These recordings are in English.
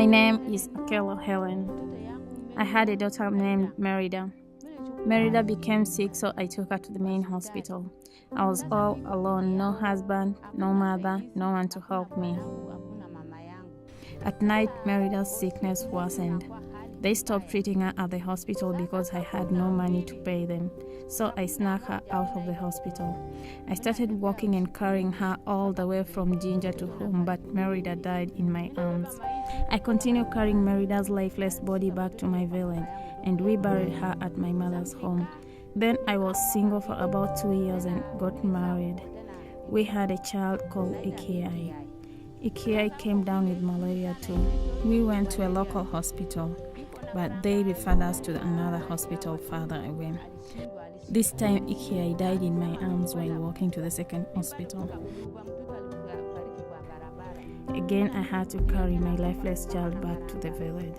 My name is Akelo Helen. I had a daughter named Merida. Merida became sick, so I took her to the main hospital. I was all alone, no husband, no mother, no one to help me. At night, Merida's sickness worsened. They stopped treating her at the hospital because I had no money to pay them, so I snuck her out of the hospital. I started walking and carrying her all the way from Jinja to home, but Merida died in my arms. I continued carrying Merida's lifeless body back to my village, and we buried her at my mother's home. Then I was single for about 2 years and got married. We had a child called Ikiai. Ikiai came down with malaria too. We went to a local hospital, but they referred us to another hospital farther away. This time, Ikiai died in my arms while walking to the second hospital. Again, I had to carry my lifeless child back to the village.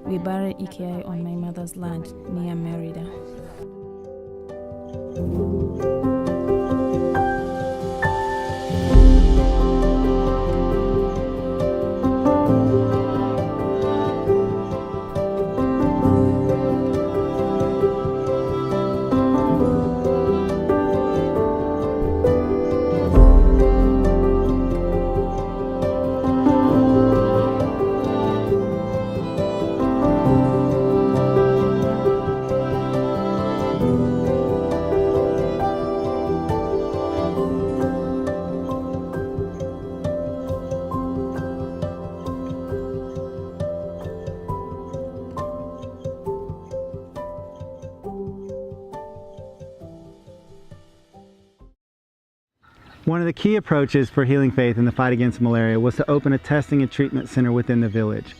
We buried Ikiai on my mother's land near Merida. One of the key approaches for Healing Faith in the fight against malaria was to open a testing and treatment center within the village.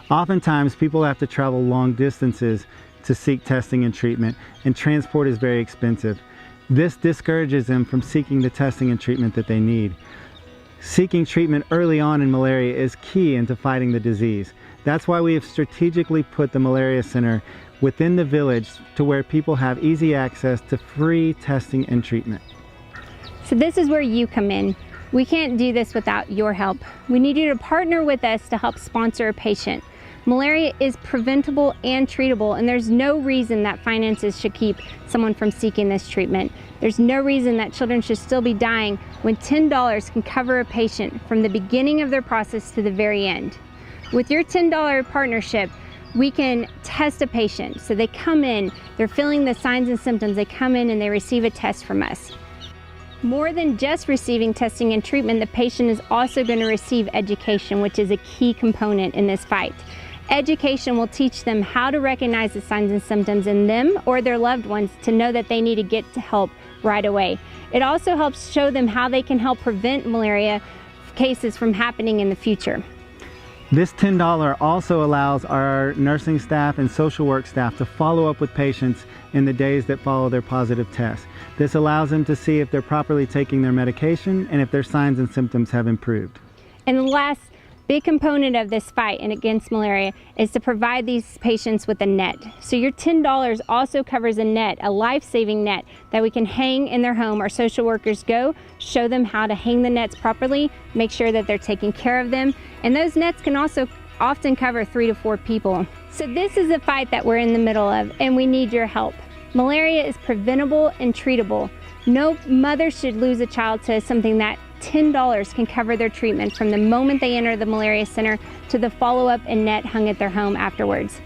Oftentimes, people have to travel long distances to seek testing and treatment, and transport is very expensive. This discourages them from seeking the testing and treatment that they need. Seeking treatment early on in malaria is key into fighting the disease. That's why we have strategically put the malaria center within the village to where people have easy access to free testing and treatment. So this is where you come in. We can't do this without your help. We need you to partner with us to help sponsor a patient. Malaria is preventable and treatable, and there's no reason that finances should keep someone from seeking this treatment. There's no reason that children should still be dying when $10 can cover a patient from the beginning of their process to the very end. With your $10 partnership, we can test a patient. So they come in, they're feeling the signs and symptoms, they come in and they receive a test from us. More than just receiving testing and treatment, the patient is also going to receive education, which is a key component in this fight. Education will teach them how to recognize the signs and symptoms in them or their loved ones to know that they need to get to help right away. It also helps show them how they can help prevent malaria cases from happening in the future. This $10 also allows our nursing staff and social work staff to follow up with patients in the days that follow their positive test. This allows them to see if they're properly taking their medication and if their signs and symptoms have improved. And the last big component of this fight and against malaria is to provide these patients with a net. So your $10 also covers a net, a life-saving net that we can hang in their home. Our social workers go, show them how to hang the nets properly, make sure that they're taking care of them. And those nets can also often cover 3 to 4 people. So this is a fight that we're in the middle of, and we need your help. Malaria is preventable and treatable. No mother should lose a child to something that $10 can cover their treatment from the moment they enter the malaria center to the follow-up and net hung at their home afterwards.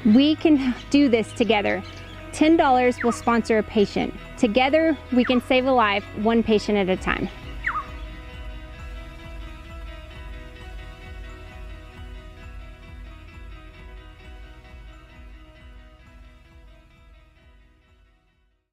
We can do this together. $10 will sponsor a patient. Together, we can save a life, one patient at a time.